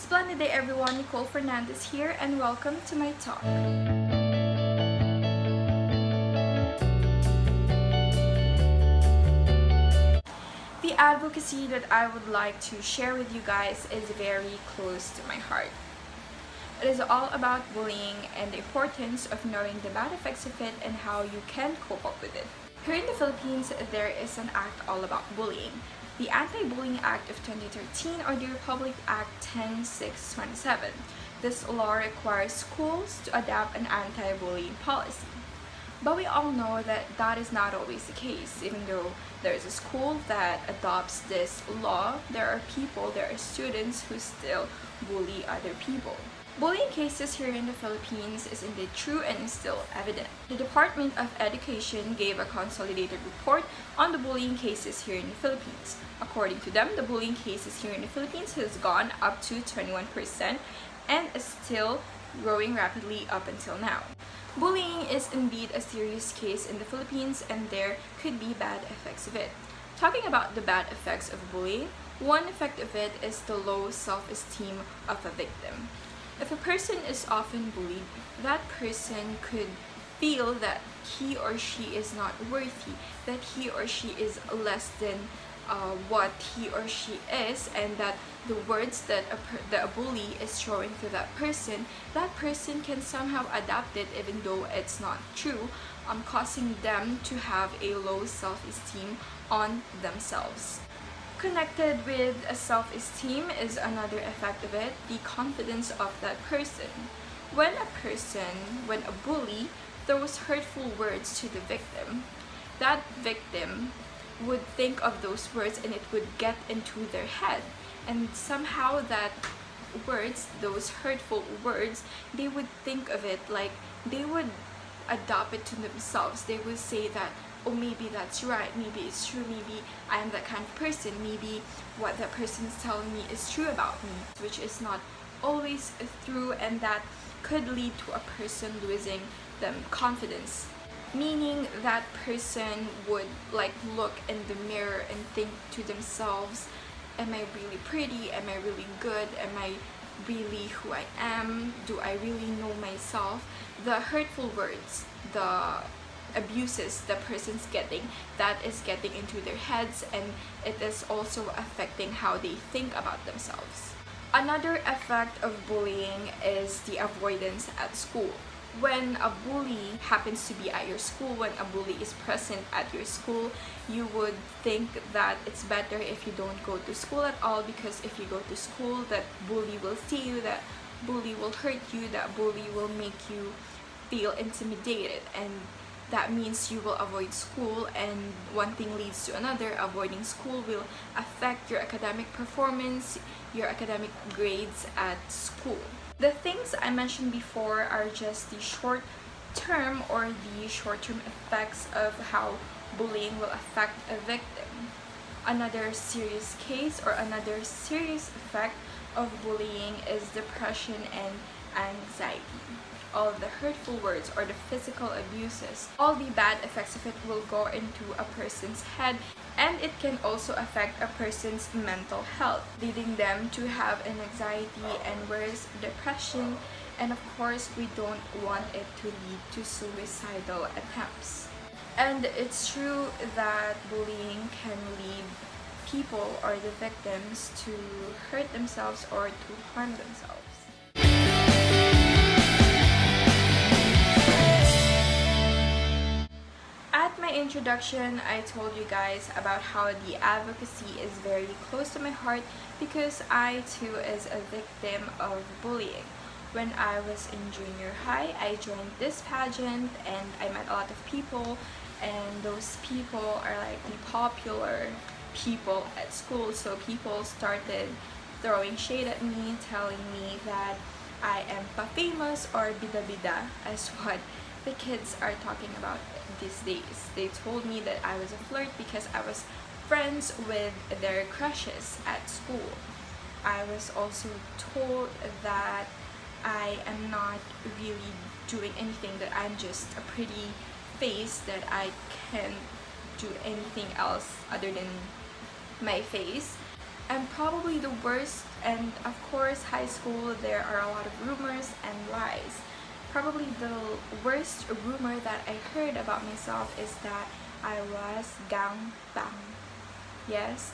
Splendid day everyone, Nicole Fernandez here and welcome to my talk. The advocacy that I would like to share with you guys is very close to my heart. It is all about bullying and the importance of knowing the bad effects of it and how you can cope up with it. Here in the Philippines, there is an act all about bullying. The Anti-Bullying Act of 2013 or the Republic Act 10627. This law requires schools to adopt an anti-bullying policy. But we all know that that is not always the case. Even though there is a school that adopts this law, there are students who still bully other people. Bullying cases here in the Philippines is indeed true and is still evident. The Department of Education gave a consolidated report on the bullying cases here in the Philippines. According to them, the bullying cases here in the Philippines has gone up to 21% and is still growing rapidly up until now. Bullying is indeed a serious case in the Philippines and there could be bad effects of it. Talking about the bad effects of bullying, one effect of it is the low self-esteem of a victim. If a person is often bullied, that person could feel that he or she is not worthy, that he or she is less than what he or she is, and that the words that a bully is showing to that person can somehow adapt it even though it's not true, causing them to have a low self-esteem on themselves. Connected with a self-esteem is another effect of it, the confidence of that person. When a bully throws hurtful words to the victim, that victim would think of those words and it would get into their head. And somehow that words, those hurtful words, they would think of it like they would adopt it to themselves. They would say that, oh, maybe that's right, maybe it's true, maybe I am that kind of person, maybe what that person is telling me is true about me, which is not always true, and that could lead to a person losing them confidence. Meaning that person would look in the mirror and think to themselves, am I really pretty? Am I really good? Am I really who I am? Do I really know myself? The hurtful words, the abuses the person's getting, that is getting into their heads, and it is also affecting how they think about themselves. Another effect of bullying is the avoidance at school. When a bully happens to be at your school, when a bully is present at your school, you would think that it's better if you don't go to school at all, because if you go to school, that bully will see you, that bully will hurt you, that bully will make you feel intimidated, and that means you will avoid school, and one thing leads to another. Avoiding school will affect your academic performance, your academic grades at school. The things I mentioned before are just the short-term effects of how bullying will affect a victim. Another serious case or another serious effect of bullying is depression and anxiety. All the hurtful words or the physical abuses, all the bad effects of it will go into a person's head, and it can also affect a person's mental health, leading them to have an anxiety and worse, depression, and of course we don't want it to lead to suicidal attempts. And it's true that bullying can lead people or the victims to hurt themselves or to harm themselves. At my introduction, I told you guys about how the advocacy is very close to my heart because I too is a victim of bullying. When I was in junior high, I joined this pageant and I met a lot of people, and those people are like the popular people at school, so people started throwing shade at me, telling me that I am pa-famous or bida-bida, as what the kids are talking about these days. They told me that I was a flirt because I was friends with their crushes at school. I was also told that I am not really doing anything, that I'm just a pretty face, that I can't do anything else other than my face. And probably the worst, and of course high school there are a lot of rumors and lies. Probably the worst rumor that I heard about myself is that I was gang bang. Yes,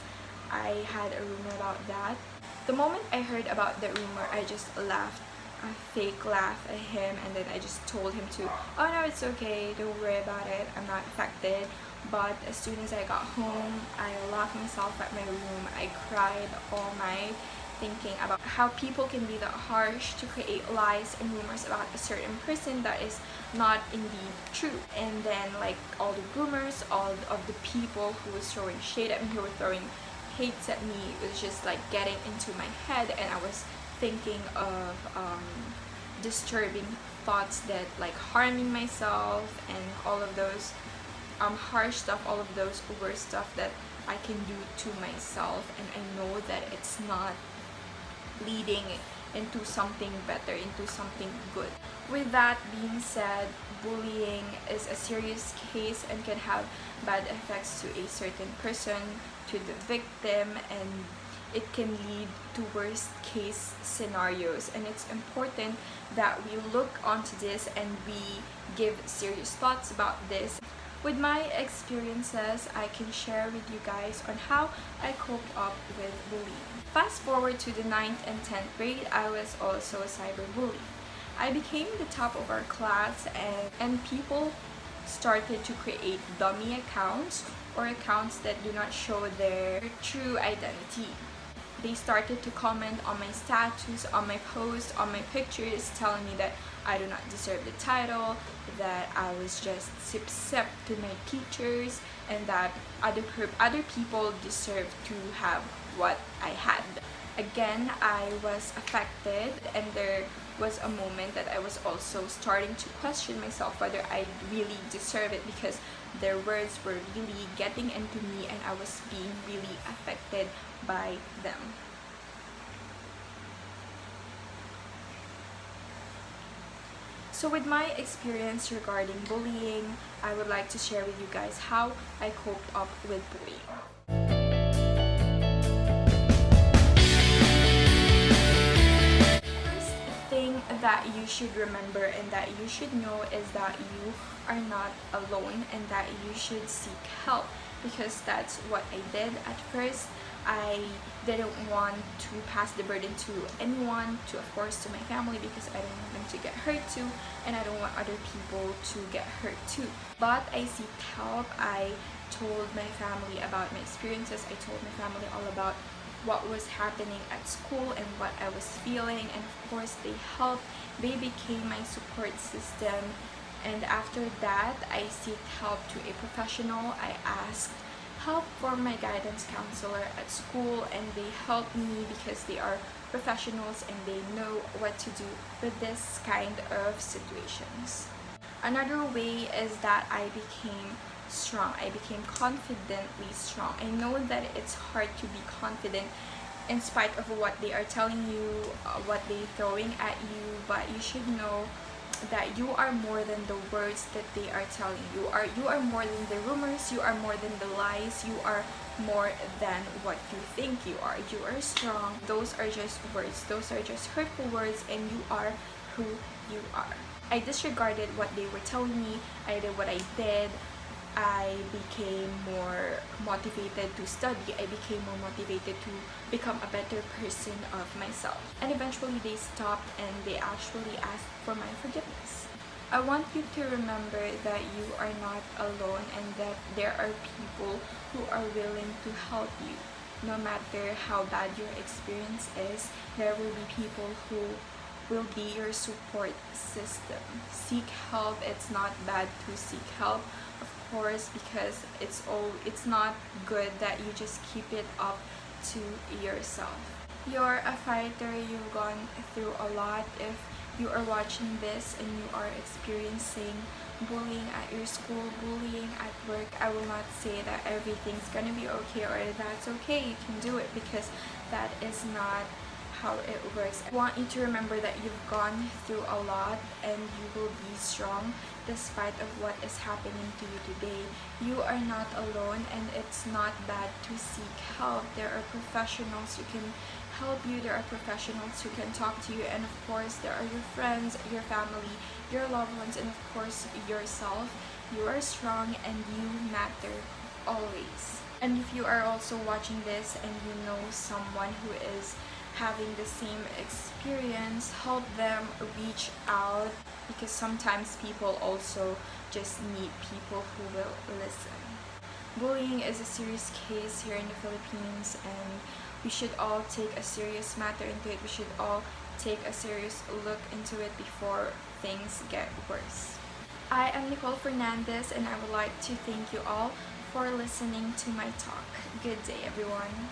I had a rumor about that. The moment I heard about the rumor, I just laughed, a fake laugh at him, and then I just told him to, oh no, it's okay, don't worry about it, I'm not affected. But as soon as I got home, I locked myself at my room. I cried all night thinking about how people can be that harsh to create lies and rumors about a certain person that is not indeed true. And then like all the rumors, all of the people who was throwing shade at me, who were throwing hates at me, it was just like getting into my head, and I was thinking of disturbing thoughts that like harming myself and all of those harsh stuff, all of those worst stuff that I can do to myself, and I know that it's not leading into something better, into something good. With that being said, bullying is a serious case and can have bad effects to a certain person, to the victim, and it can lead to worst case scenarios, and it's important that we look onto this and we give serious thoughts about this. With my experiences, I can share with you guys on how I coped up with bullying. Fast forward to the 9th and 10th grade, I was also cyberbullied. I became the top of our class, and people started to create dummy accounts or accounts that do not show their true identity. They started to comment on my status, on my posts, on my pictures, telling me that I do not deserve the title, that I was just sip to my teachers, and that other people deserve to have what I had. Again, I was affected, and there was a moment that I was also starting to question myself whether I really deserve it, because their words were really getting into me and I was being really affected by them. So with my experience regarding bullying, I would like to share with you guys how I coped up with bullying. That you should remember and that you should know is that you are not alone, and that you should seek help, because that's what I did at first. I didn't want to pass the burden to anyone, to of course to my family, because I don't want them to get hurt too, and I don't want other people to get hurt too. But I seeked help. I told my family about my experiences. I told my family all about what was happening at school and what I was feeling, and of course they helped. They became my support system, and after that I seeked help to a professional. I asked help from my guidance counselor at school, and they helped me because they are professionals and they know what to do with this kind of situations. Another way is that I became strong. I became confidently strong. I know that it's hard to be confident in spite of what they are telling you, what they're throwing at you, but you should know that you are more than the words that they are telling you. You are more than the rumors, you are more than the lies, you are more than what you think you are. You are strong. Those are just words. Those are just hurtful words, and you are who you are. I disregarded what they were telling me. I did what I did. I became more motivated to study. I became more motivated to become a better person of myself. And eventually they stopped and they actually asked for my forgiveness. I want you to remember that you are not alone, and that there are people who are willing to help you. No matter how bad your experience is, there will be people who will be your support system. Seek help. It's not bad to seek help, of course, because it's not good that you just keep it up to yourself. You're a fighter. You've gone through a lot. If you are watching this and you are experiencing bullying at your school, bullying at work, I will not say that everything's gonna be okay or that's okay, you can do it, because that is not how it works. I want you to remember that you've gone through a lot and you will be strong despite of what is happening to you today. You are not alone, and it's not bad to seek help. There are professionals who can help you. There are professionals who can talk to you, and of course there are your friends, your family, your loved ones, and of course yourself. You are strong and you matter always. And if you are also watching this and you know someone who is having the same experience, help them, reach out, because sometimes people also just need people who will listen. Bullying is a serious case here in the Philippines, and we should all take a serious matter into it. We should all take a serious look into it before things get worse. I am Nicole Fernandez, and I would like to thank you all for listening to my talk. Good day, everyone.